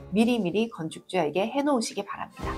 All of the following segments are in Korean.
미리미리 건축주에게 해놓으시기 바랍니다.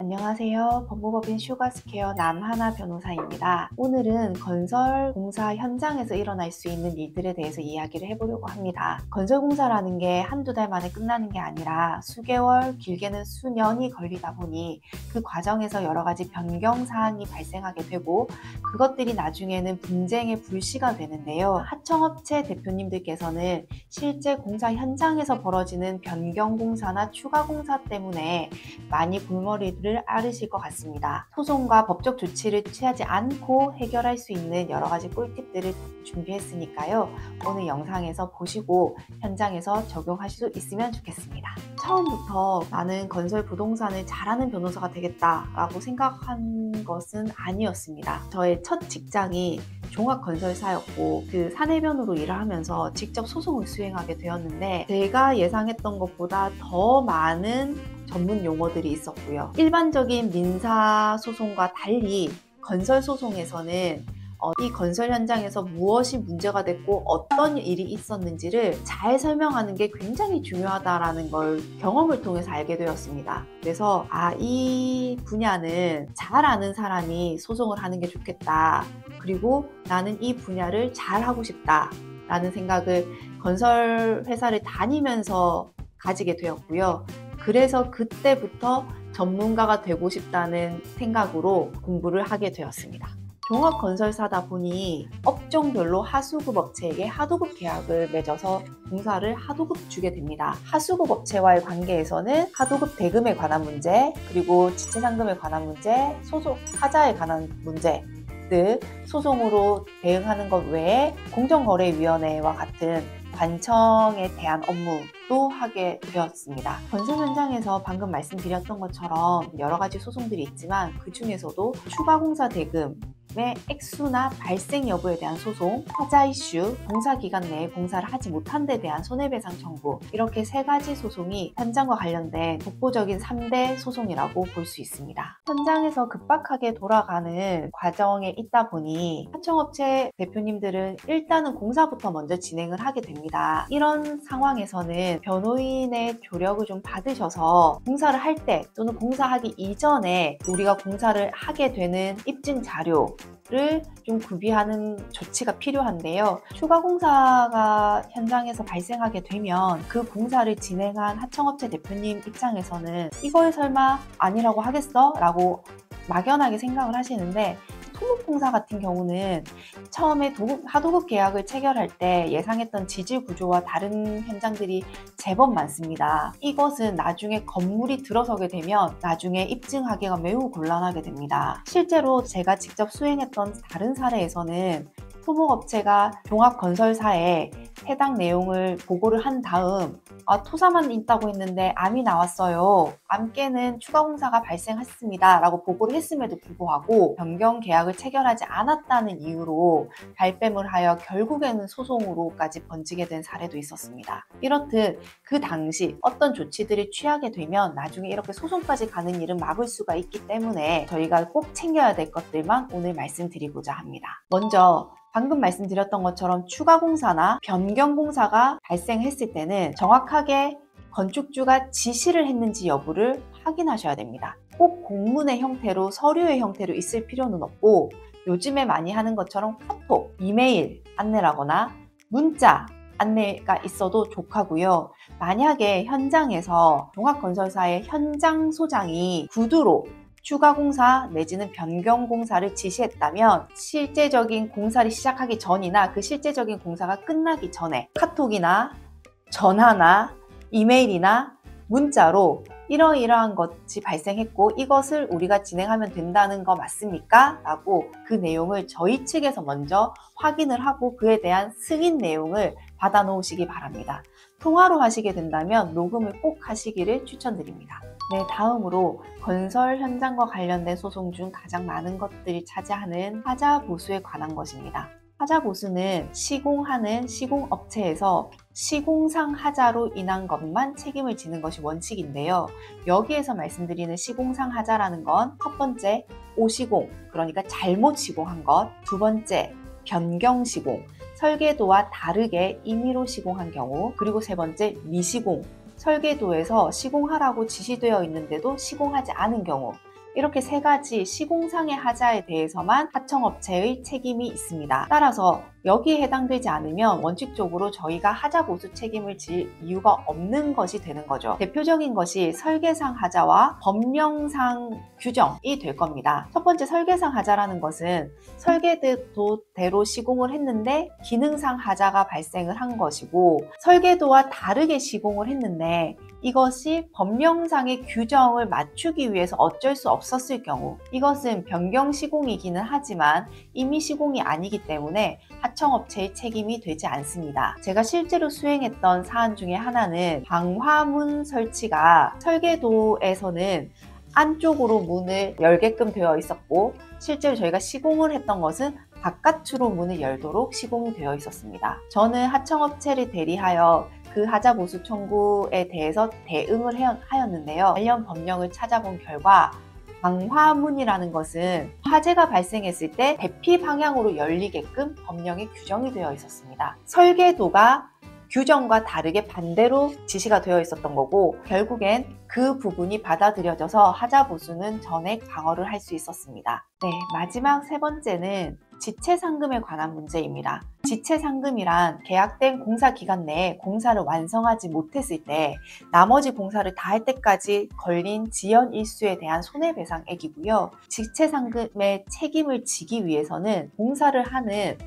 안녕하세요. 법무법인 슈가스퀘어 남하나 변호사입니다. 오늘은 건설 공사 현장에서 일어날 수 있는 일들에 대해서 이야기를 해보려고 합니다. 건설 공사라는 게 한두 달 만에 끝나는 게 아니라 수개월, 길게는 수년이 걸리다 보니 그 과정에서 여러 가지 변경 사항이 발생하게 되고 그것들이 나중에는 분쟁의 불씨가 되는데요. 하청업체 대표님들께서는 실제 공사 현장에서 벌어지는 변경 공사나 추가 공사 때문에 많이 골머리를 앓으실 것 같습니다. 소송과 법적 조치를 취하지 않고 해결할 수 있는 여러 가지 꿀팁들을 준비했으니까요. 오늘 영상에서 보시고 현장에서 적용하실 수 있으면 좋겠습니다. 처음부터 나는 건설 부동산을 잘하는 변호사가 되겠다라고 생각한 것은 아니었습니다. 저의 첫 직장이 종합건설사였고 그 사내변으로 일을 하면서 직접 소송을 수행하게 되었는데 제가 예상했던 것보다 더 많은 전문 용어들이 있었고요. 일반적인 민사소송과 달리 건설소송에서는 이 건설 현장에서 무엇이 문제가 됐고 어떤 일이 있었는지를 잘 설명하는 게 굉장히 중요하다는 걸 경험을 통해서 알게 되었습니다. 그래서 이 분야는 잘 아는 사람이 소송을 하는 게 좋겠다. 그리고 나는 이 분야를 잘 하고 싶다 라는 생각을 건설 회사를 다니면서 가지게 되었고요. 그래서 그때부터 전문가가 되고 싶다는 생각으로 공부를 하게 되었습니다. 종합건설사다 보니 업종별로 하수급 업체에게 하도급 계약을 맺어서 공사를 하도급 주게 됩니다. 하수급 업체와의 관계에서는 하도급 대금에 관한 문제, 그리고 지체상금에 관한 문제, 소송 하자에 관한 문제 등 소송으로 대응하는 것 외에 공정거래위원회와 같은 관청에 대한 업무도 하게 되었습니다. 건설 현장에서 방금 말씀드렸던 것처럼 여러 가지 소송들이 있지만 그 중에서도 추가공사 대금의 액수나 발생 여부에 대한 소송, 하자 이슈, 공사 기간 내에 공사를 하지 못한 데 대한 손해배상 청구, 이렇게 세 가지 소송이 현장과 관련된 독보적인 3대 소송이라고 볼 수 있습니다. 현장에서 급박하게 돌아가는 과정에 있다 보니 하청업체 대표님들은 일단은 공사부터 먼저 진행을 하게 됩니다. 이런 상황에서는 변호인의 조력을 좀 받으셔서 공사를 할 때 또는 공사하기 이전에 우리가 공사를 하게 되는 입증 자료를 좀 구비하는 조치가 필요한데요. 추가 공사가 현장에서 발생하게 되면 그 공사를 진행한 하청업체 대표님 입장에서는 이걸 설마 아니라고 하겠어? 라고 막연하게 생각을 하시는데 토목공사 같은 경우는 처음에 하도급 계약을 체결할 때 예상했던 지질 구조와 다른 현장들이 제법 많습니다. 이것은 나중에 건물이 들어서게 되면 나중에 입증하기가 매우 곤란하게 됩니다. 실제로 제가 직접 수행했던 다른 사례에서는 토목업체가 종합건설사에 해당 내용을 보고를 한 다음 토사만 있다고 했는데 암이 나왔어요. 암께는 추가 공사가 발생했습니다. 라고 보고를 했음에도 불구하고 변경 계약을 체결하지 않았다는 이유로 발뺌을 하여 결국에는 소송으로까지 번지게 된 사례도 있었습니다. 이렇듯 그 당시 어떤 조치들을 취하게 되면 나중에 이렇게 소송까지 가는 일은 막을 수가 있기 때문에 저희가 꼭 챙겨야 될 것들만 오늘 말씀드리고자 합니다. 먼저 방금 말씀드렸던 것처럼 추가 공사나 변경 공사가 발생했을 때는 정확하게 건축주가 지시를 했는지 여부를 확인하셔야 됩니다. 꼭 공문의 형태로 서류의 형태로 있을 필요는 없고 요즘에 많이 하는 것처럼 카톡, 이메일 안내라거나 문자 안내가 있어도 좋고요. 만약에 현장에서 종합건설사의 현장 소장이 구두로 추가 공사 내지는 변경 공사를 지시했다면 실제적인 공사를 시작하기 전이나 그 실제적인 공사가 끝나기 전에 카톡이나 전화나 이메일이나 문자로 이러이러한 것이 발생했고 이것을 우리가 진행하면 된다는 거 맞습니까? 라고 그 내용을 저희 측에서 먼저 확인을 하고 그에 대한 승인 내용을 받아 놓으시기 바랍니다. 통화로 하시게 된다면 녹음을 꼭 하시기를 추천드립니다. 네, 다음으로 건설 현장과 관련된 소송 중 가장 많은 것들이 차지하는 하자 보수에 관한 것입니다. 하자 보수는 시공하는 시공업체에서 시공상 하자로 인한 것만 책임을 지는 것이 원칙인데요. 여기에서 말씀드리는 시공상 하자라는 건 첫 번째, 오시공, 그러니까 잘못 시공한 것, 두 번째, 변경 시공, 설계도와 다르게 임의로 시공한 경우, 그리고 세 번째 미시공, 설계도에서 시공하라고 지시되어 있는데도 시공하지 않은 경우, 이렇게 세 가지 시공상의 하자에 대해서만 하청업체의 책임이 있습니다. 따라서 여기에 해당되지 않으면 원칙적으로 저희가 하자 보수 책임을 질 이유가 없는 것이 되는 거죠. 대표적인 것이 설계상 하자와 법령상 규정이 될 겁니다. 첫 번째 설계상 하자라는 것은 설계도대로 시공을 했는데 기능상 하자가 발생을 한 것이고, 설계도와 다르게 시공을 했는데 이것이 법령상의 규정을 맞추기 위해서 어쩔 수 없었을 경우, 이것은 변경 시공이기는 하지만 임의 시공이 아니기 때문에 하청업체의 책임이 되지 않습니다. 제가 실제로 수행했던 사안 중에 하나는 방화문 설치가 설계도에서는 안쪽으로 문을 열게끔 되어 있었고, 실제로 저희가 시공을 했던 것은 바깥으로 문을 열도록 시공이 되어 있었습니다. 저는 하청업체를 대리하여 그 하자 보수 청구에 대해서 대응을 하였는데요. 관련 법령을 찾아본 결과 방화문이라는 것은 화재가 발생했을 때 대피 방향으로 열리게끔 법령에 규정이 되어 있었습니다. 설계도가 규정과 다르게 반대로 지시가 되어 있었던 거고, 결국엔 그 부분이 받아들여져서 하자 보수는 전액 방어를 할 수 있었습니다. 네, 마지막 세 번째는 지체상금에 관한 문제입니다. 지체상금이란 계약된 공사 기간 내에 공사를 완성하지 못했을 때 나머지 공사를 다 할 때까지 걸린 지연 일수에 대한 손해배상액이고요. 지체상금의 책임을 지기 위해서는 공사를 하는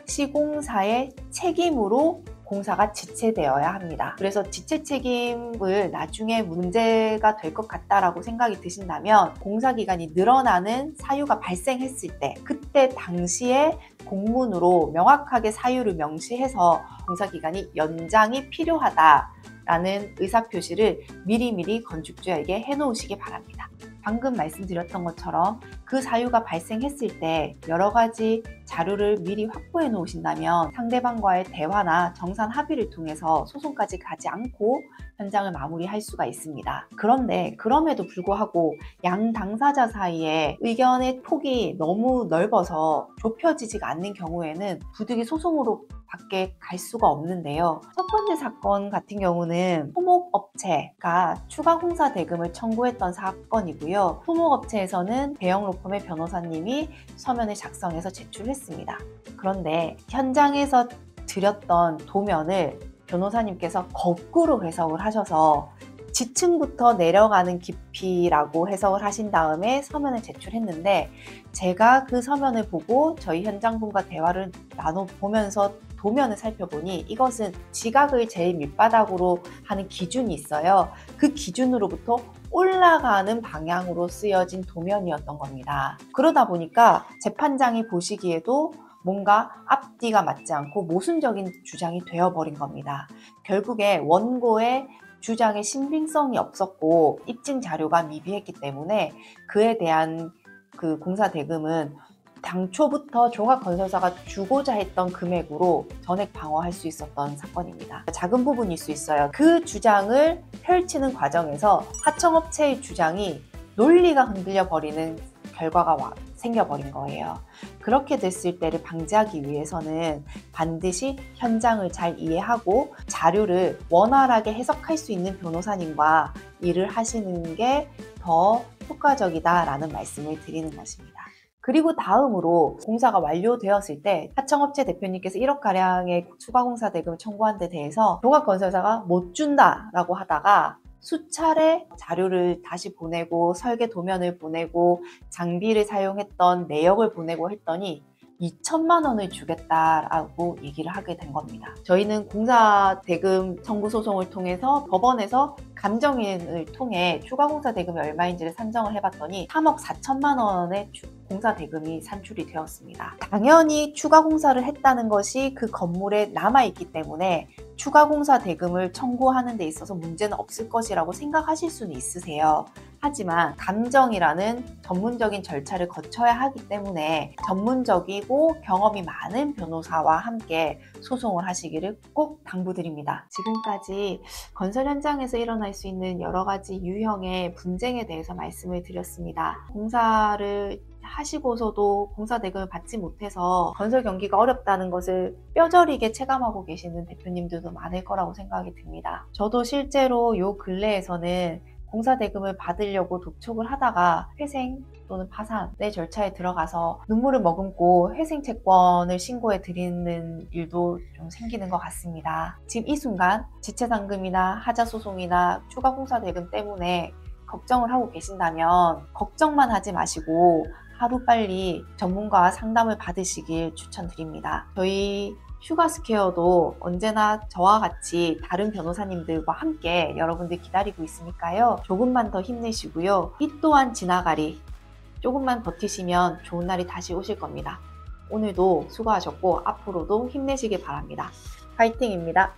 시공사의 책임으로 공사가 지체되어야 합니다. 그래서 지체 책임을 나중에 문제가 될 것 같다라고 생각이 드신다면, 공사 기간이 늘어나는 사유가 발생했을 때 그때 당시에 공문으로 명확하게 사유를 명시해서 공사 기간이 연장이 필요하다라는 의사표시를 미리미리 건축주에게 해놓으시기 바랍니다. 방금 말씀드렸던 것처럼 그 사유가 발생했을 때 여러 가지 자료를 미리 확보해 놓으신다면 상대방과의 대화나 정산 합의를 통해서 소송까지 가지 않고 현장을 마무리할 수가 있습니다. 그런데 그럼에도 불구하고 양 당사자 사이에 의견의 폭이 너무 넓어서 좁혀지지가 않는 경우에는 부득이 소송으로 밖에 갈 수가 없는데요. 첫 번째 사건 같은 경우는 토목업체가 추가 공사 대금을 청구했던 사건이고요. 토목업체에서는 대형 로펌의 변호사님이 서면을 작성해서 제출했습니다. 그런데 현장에서 드렸던 도면을 변호사님께서 거꾸로 해석을 하셔서 지층부터 내려가는 깊이라고 해석을 하신 다음에 서면을 제출했는데, 제가 그 서면을 보고 저희 현장분과 대화를 나눠보면서 도면을 살펴보니 이것은 지각을 제일 밑바닥으로 하는 기준이 있어요. 그 기준으로부터 올라가는 방향으로 쓰여진 도면이었던 겁니다. 그러다 보니까 재판장이 보시기에도 뭔가 앞뒤가 맞지 않고 모순적인 주장이 되어버린 겁니다. 결국에 원고의 주장의 신빙성이 없었고 입증 자료가 미비했기 때문에 그에 대한 그 공사 대금은 당초부터 종합건설사가 주고자 했던 금액으로 전액 방어할 수 있었던 사건입니다. 작은 부분일 수 있어요. 그 주장을 펼치는 과정에서 하청업체의 주장이 논리가 흔들려 버리는 결과가 생겨버린 거예요. 그렇게 됐을 때를 방지하기 위해서는 반드시 현장을 잘 이해하고 자료를 원활하게 해석할 수 있는 변호사님과 일을 하시는 게 더 효과적이다라는 말씀을 드리는 것입니다. 그리고 다음으로 공사가 완료되었을 때 하청업체 대표님께서 1억가량의 추가 공사 대금을 청구한 데 대해서 종합건설사가 못 준다라고 하다가 수차례 자료를 다시 보내고 설계 도면을 보내고 장비를 사용했던 내역을 보내고 했더니 2천만 원을 주겠다라고 얘기를 하게 된 겁니다. 저희는 공사 대금 청구 소송을 통해서 법원에서 감정인을 통해 추가 공사 대금이 얼마인지를 산정을 해봤더니 3억 4천만 원의 공사 대금이 산출이 되었습니다. 당연히 추가 공사를 했다는 것이 그 건물에 남아있기 때문에 추가 공사 대금을 청구하는 데 있어서 문제는 없을 것이라고 생각하실 수는 있으세요. 하지만 감정이라는 전문적인 절차를 거쳐야 하기 때문에 전문적이고 경험이 많은 변호사와 함께 소송을 하시기를 꼭 당부드립니다. 지금까지 건설 현장에서 일어날 수 있는 여러 가지 유형의 분쟁에 대해서 말씀을 드렸습니다. 공사를 하시고서도 공사 대금을 받지 못해서 건설 경기가 어렵다는 것을 뼈저리게 체감하고 계시는 대표님들도 많을 거라고 생각이 듭니다. 저도 실제로 요 근래에서는 공사 대금을 받으려고 독촉을 하다가 회생 또는 파산의 절차에 들어가서 눈물을 머금고 회생 채권을 신고해 드리는 일도 좀 생기는 것 같습니다. 지금 이 순간 지체상금이나 하자 소송이나 추가 공사 대금 때문에 걱정을 하고 계신다면 걱정만 하지 마시고 하루빨리 전문가와 상담을 받으시길 추천드립니다. 저희 슈가스퀘어도 언제나 저와 같이 다른 변호사님들과 함께 여러분들 기다리고 있으니까요. 조금만 더 힘내시고요. 이 또한 지나가리. 조금만 버티시면 좋은 날이 다시 오실 겁니다. 오늘도 수고하셨고 앞으로도 힘내시길 바랍니다. 파이팅입니다.